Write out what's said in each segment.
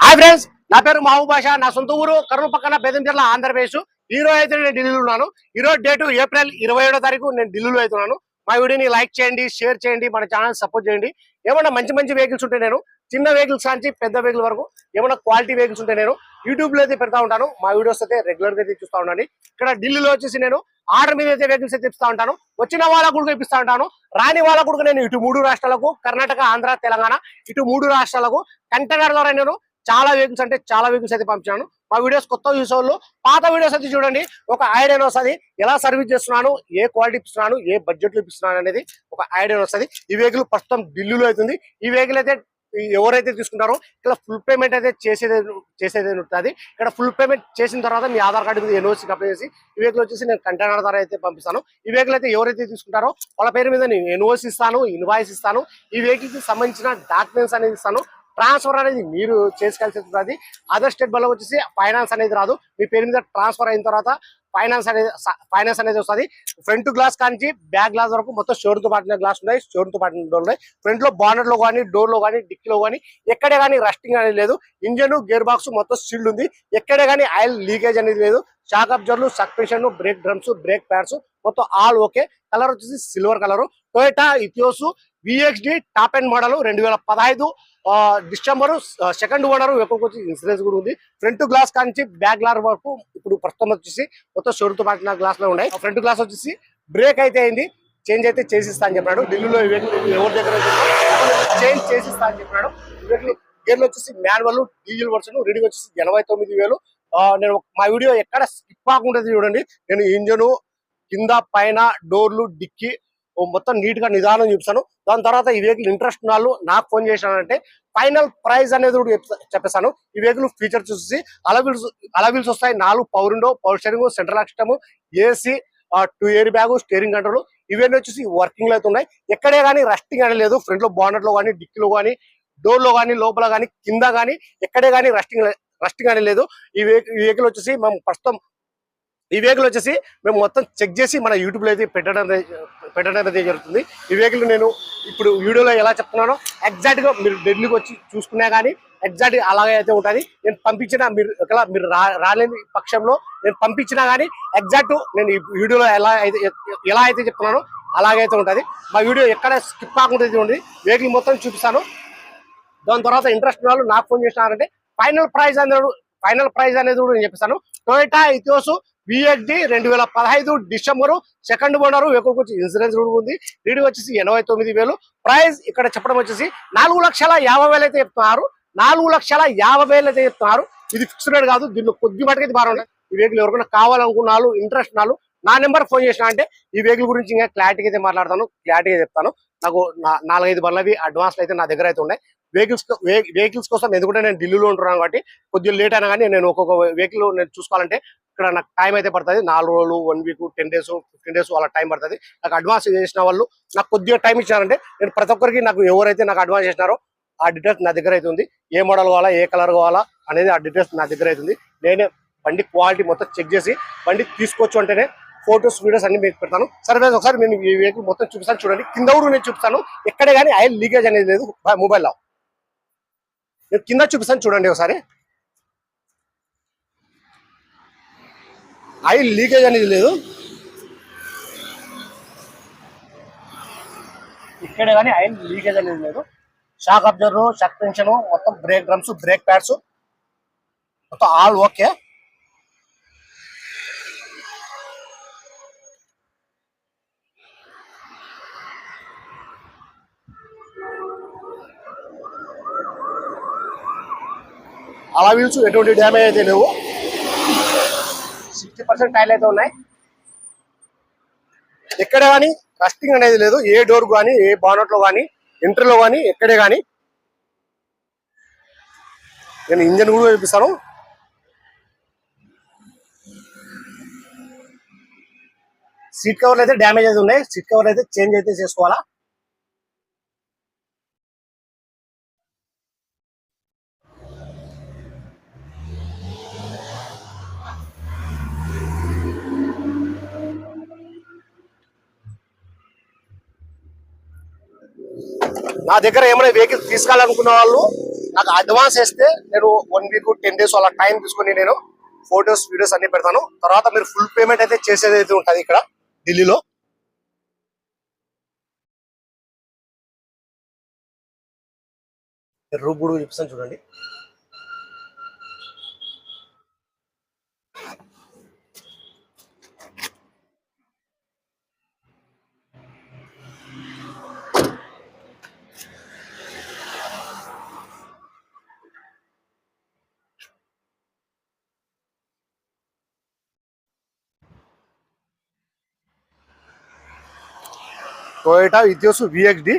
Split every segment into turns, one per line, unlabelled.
Hi friends, నా పేరు మహబూబ్ బాషా. నా సొంత ఊరు కర్నూలు పక్కన బెదంచెర్ల, ఆంధ్రప్రదేశ్. ఈ రోజు అయితే నేను ఢిల్లీలో ఉన్నాను. ఈ రోజు డేటు ఏప్రిల్ 27వ తారీఖు. నేను ఢిల్లీలో అవుతున్నాను. మా వీడియోని లైక్ చేయండి, షేర్ చేయండి, మన ఛానల్ సపోర్ట్ చేయండి. ఏమన్నా మంచి మంచి వెహికల్స్ ఉంటే నేను చిన్న వెహికల్స్ నుంచి పెద్ద వెహికల్ వరకు ఏమన్నా క్వాలిటీ వెహికల్స్ ఉంటే నేను యూట్యూబ్ లో అయితే పెడతా ఉంటాను. మా వీడియోస్ అయితే రెగ్యులర్ గా అయితే చూస్తూ ఉండండి. ఇక్కడ ఢిల్లీలో వచ్చేసి నేను ఆర్డర్ మీద అయితే వెహికల్స్ అయితే ఇస్తా ఉంటాను. వచ్చిన వాళ్ళకు కూడా ఇప్పిస్తా ఉంటాను. రాని వాళ్ళకు కూడా నేను ఇటు 3 రాష్ట్రాలకు, కర్ణాటక, ఆంధ్ర, తెలంగాణ, ఇటు 3 రాష్ట్రాలకు కంటైనర్ ద్వారా నేను చాలా వెహికల్స్ అంటే చాలా వెహికల్స్ అయితే పంపించాను. మా వీడియోస్ కొత్త చూసేవాళ్ళు పాత వీడియోస్ అయితే చూడండి. ఒక ఐడియా వస్తుంది, ఎలా సర్వీస్ చేస్తున్నాను, ఏ క్వాలిటీ ఇస్తున్నాను, ఏ బడ్జెట్ లో ఇస్తున్నాను అనేది ఒక ఐడియా వస్తుంది. ఈ వెహికల్ ప్రస్తుతం ఢిల్లీలో అవుతుంది. ఈ వెహికల్ అయితే ఎవరైతే తీసుకుంటారో ఇక్కడ ఫుల్ పేమెంట్ అయితే చేసేది ఉంటుంది. ఇక్కడ ఫుల్ పేమెంట్ చేసిన తర్వాత మీ ఆధార్ కార్డు మీద ఎన్ఓసి అప్లై చేసి ఈ వెహికల్ వచ్చేసి నేను కంటైనర్ ద్వారా అయితే పంపిస్తాను. ఈ వెహికల్ అయితే ఎవరైతే తీసుకుంటారో వాళ్ళ పేరు మీద నేను ఎన్ఓసి ఇస్తాను, ఇన్వాయిస్ ఇస్తాను. ఈ వెహికల్ కి సంబంధించిన డాక్యుమెంట్స్ అనేది ఇస్తాను. ట్రాన్స్ఫర్ అనేది మీరు చేసుకోవాల్సి ఉంటుంది. అదర్ స్టేట్ వల్ల వచ్చేసి ఫైనాన్స్ అనేది రాదు. మీ పేరు మీద ట్రాన్స్ఫర్ అయిన తర్వాత ఫైనాన్స్ అనేది వస్తుంది. ఫ్రంట్ గ్లాస్ కానీ బ్యాక్ గ్లాస్ వరకు మొత్తం షోరూమ్ తో పాటిన గ్లాస్ ఉన్నాయి, షోరూమ్ తో పాటిన డోర్ ఉన్నాయి. ఫ్రంట్ లో బానెట్ లో కానీ, డోర్ లో కానీ, డిక్కీలో కానీ ఎక్కడే కానీ రస్టింగ్ అనేది లేదు. ఇంజన్, గేర్ బాక్స్ మొత్తం సీల్డ్ ఉంది. ఎక్కడే కానీ ఆయిల్ లీకేజ్ అనేది లేదు. షాక్ అబ్జర్వర్లు, suspension, brake drums, brake pads మొత్తం ఆల్ ఓకే. కలర్ వచ్చేసి silver colour. Toyota Etios VXD top and model 2015 December 2nd owner. ఎక్కువ వచ్చి ఇన్సూరెన్స్ కూడా ఉంది. ఫ్రంట్ గ్లాస్ కానీ బ్యాక్ గ్లాస్ వరకు ఇప్పుడు ప్రస్తుతం వచ్చేసి మొత్తం షోరూమ్ పట్టిన గ్లాస్ లో ఉన్నాయి. ఫ్రంట్ గ్లాస్ వచ్చేసి బ్రేక్ అయితే అయింది, చేంజ్ అయితే చేసిస్తా అని చెప్పాడు. ఢిల్లీలో ఎవరి దగ్గర చేంజ్ చేసిస్తా అని చెప్పాడు. గేర్లు వచ్చేసి మాన్యువల్ డీజిల్ వర్షన్. రీడింగ్ వచ్చేసి 89,000. నేను మా వీడియో ఎక్కడ స్కిప్ కాకుండా చూడండి. నేను ఇంజను కింద పైన డోర్లు, డిక్కీ మొత్తం నీట్ గా నిదానం చూపిస్తాను. దాని తర్వాత ఈ వెహికల్ ఇంట్రెస్ట్ ఉన్న వాళ్ళు నాకు ఫోన్ చేశానంటే ఫైనల్ ప్రైస్ అనేది కూడా చెప్పేస్తాను. ఈ వెహికల్ ఫీచర్ చూసి అలవిల్స్ వస్తాయి. 4 power window, power steering, central lock system, AC, 2 air bag, steering control ఇవన్నీ వచ్చేసి వర్కింగ్ లో అయితే ఉన్నాయి. ఎక్కడే కానీ రస్టింగ్ అనేది లేదు. ఫ్రంట్ లో బానెట్ లో కానీ, డిక్కీలో కానీ, డోర్ లో కానీ, లోపల కానీ, కింద కానీ ఎక్కడే కానీ రస్టింగ్ అనేది లేదు. ఈ వెహికల్ వచ్చేసి మేము మొత్తం చెక్ చేసి మన యూట్యూబ్ లో అయితే పెట్టడం అనేది జరుగుతుంది. ఈ వెహికల్ నేను ఇప్పుడు వీడియోలో ఎలా చెప్తున్నానో ఎగ్జాక్ట్ గా మీరు ఢిల్లీకి వచ్చి చూసుకున్నా కానీ ఎగ్జాక్ట్ అలాగే అయితే ఉంటుంది. నేను పంపించిన మీరు రాలేని పక్షంలో నేను పంపించినా కానీ ఎగ్జాక్ట్ నేను ఈ వీడియోలో ఎలా అయితే చెప్తున్నానో అలాగైతే ఉంటుంది. మా వీడియో ఎక్కడ స్కిప్ కాకుండా ఉంటుంది. వెహికల్ మొత్తం చూపిస్తాను. దాని తర్వాత ఇంట్రెస్ట్ వాళ్ళు నాకు ఫోన్ చేసినారంటే ఫైనల్ ప్రైజ్ అనేది కూడా నేను చెప్పిస్తాను. Toyota Etios VXD 2015 December 2nd owner. ఎక్కువకి వచ్చి ఇన్సూరెన్స్ కూడా ఉంది. రీడింగ్ వచ్చేసి 89,000. ప్రైస్ ఇక్కడ చెప్పడం వచ్చేసి 4,50,000 అయితే చెప్తున్నారు. 4,50,000 అయితే చెప్తున్నారు. ఇది ఫిక్స్డ్ రేట్ కాదు. దీనిలో కొద్ది మటుకైతే బాగుంటుంది. ఈ వెహికల్ ఎవరికైనా కావాలనుకున్నాను, ఇంట్రెస్ట్ నాలు నా నెంబర్ ఫోన్ చేసిన అంటే ఈ వెహికల్ గురించి ఇంకా క్లారిటీగా అయితే మాట్లాడతాను, క్లారిటీగా చెప్తాను. నాకు 4-5 బండ్లవి అడ్వాన్స్ అయితే నా దగ్గర అయితే ఉన్నాయి. వెహికల్స్ కోసం ఎందుకంటే నేను ఢిల్లీలో ఉంటున్నాను కాబట్టి కొద్దిగా లేట్ అయినా కానీ నేను ఒక్కొక్క వెహికల్ నేను చూసుకోవాలంటే ఇక్కడ నాకు టైం అయితే పడుతుంది. 4 రోజులు, 1 వీక్, 10 days, 15 days అలా టైం పడుతుంది. నాకు అడ్వాన్స్ చేసిన వాళ్ళు నాకు కొద్దిగా టైం ఇచ్చారంటే నేను ప్రతి ఒక్కరికి నాకు ఎవరైతే నాకు అడ్వాన్స్ చేసినారో ఆ డీటెయిల్స్ నా దగ్గర అయితే ఉంది. ఏ మోడల్ కావాలా, ఏ కలర్ కావాలా అనేది ఆ డీటెయిల్స్ నా దగ్గర అయితే ఉంది. నేనే బండి క్వాలిటీ మొత్తం చెక్ చేసి బండి తీసుకోవచ్చు అంటేనే ఫోటోస్, వీడియోస్ అన్ని మీకు పెడతాను. సరే ఒకసారి నేను ఈ వెహికల్ మొత్తం చూపిస్తాను చూడండి. కింద కూడా నేను చూపిస్తాను. ఎక్కడే కానీ ఆయిల్ లీకేజ్ అనేది లేదు. మొబైల్లో నేను కింద చూపిస్తాను చూడండి. ఒకసారి ఆయిల్ లీకేజ్ అనేది లేదు. ఇక్కడే కానీ ఆయిల్ లీకేజ్ అనేది లేదు. షాక్ అబ్జర్వర్, సస్పెన్షన్ మొత్తం, బ్రేక్ డ్రమ్స్, బ్రేక్ ప్యాడ్స్ మొత్తం ఆల్ ఓకే. అలా వీల్స్ ఎటువంటి డ్యామేజ్ అయితే లేవు. 60% టైల్ అయితే ఉన్నాయి. ఎక్కడే కానీ రస్టింగ్ అనేది లేదు. ఏ డోర్ కానీ, ఏ బానెట్ లో కానీ, ఎంట్రీలో కానీ ఎక్కడే కానీ. నేను ఇంజన్ కూడా చూపిస్తాను. సీట్ కవర్లు అయితే డ్యామేజ్ అయితే ఉన్నాయి. సీట్ కవర్ అయితే చేంజ్ అయితే చేసుకోవాలా. నా దగ్గర ఏమైనా వెహికల్ తీసుకోవాలనుకున్న వాళ్ళు నాకు అడ్వాన్స్ వేస్తే నేను 1 వీక్ 10 days అలా టైం తీసుకొని నేను ఫొటోస్ వీడియోస్ అన్ని పెడతాను. తర్వాత మీరు ఫుల్ పేమెంట్ అయితే చేసేది అయితే ఉంటుంది ఇక్కడ ఢిల్లీలో. రూమ్ కూడా చూపిస్తాను చూడండి. Toyota Etios VXD.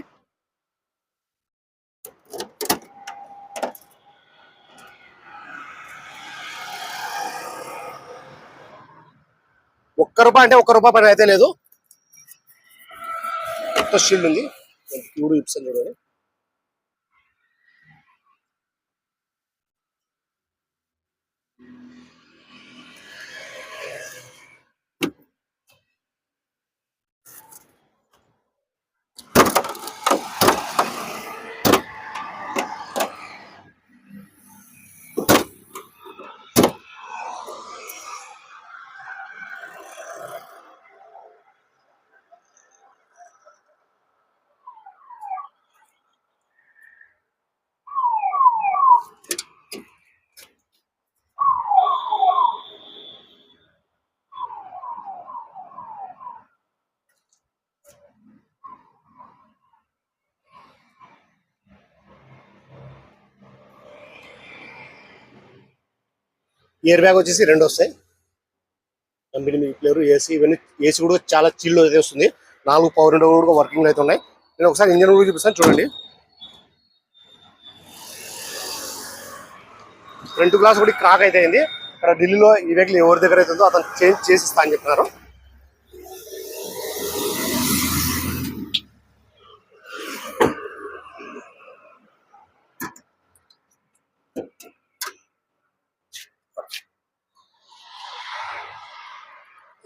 ₹1 అంటే ₹1 పని అయితే లేదు. కొత్త షీల్డ్ ఉంది చూడు చూపిస్తాను చూడండి. ఇయర్ బ్యాగ్ వచ్చేసి 2 వస్తాయి. కంపెనీ మీకు ప్లేయర్ ఏసీ ఇవన్నీ ఏసీ కూడా చాలా చిల్లు అయితే వస్తుంది. 4 పవర్ విండో కూడా వర్కింగ్ అయితే ఉన్నాయి. నేను ఒకసారి ఇంజన్ కూడా చూపిస్తాను చూడండి. ఫ్రంట్ గ్లాస్ కూడా క్రాక్ అయితే అయింది. ఇక్కడ ఢిల్లీలో ఈ వెహికల్ ఎవరి దగ్గర అవుతుందో అతను చేంజ్ చేసిస్తా అని చెప్తున్నారు.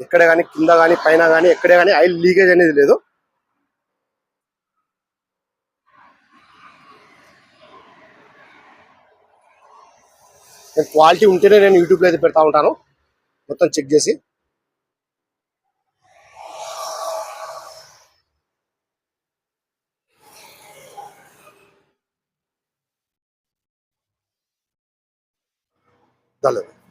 ఎక్కడ కానీ కింద కానీ పైన కానీ ఎక్కడే కానీ ఆయిల్ లీకేజ్ అనేది లేదు. నేను క్వాలిటీ ఉంటేనే నేను యూట్యూబ్లో అయితే పెడతా ఉంటాను మొత్తం చెక్ చేసి. ధన్యవాదాలు.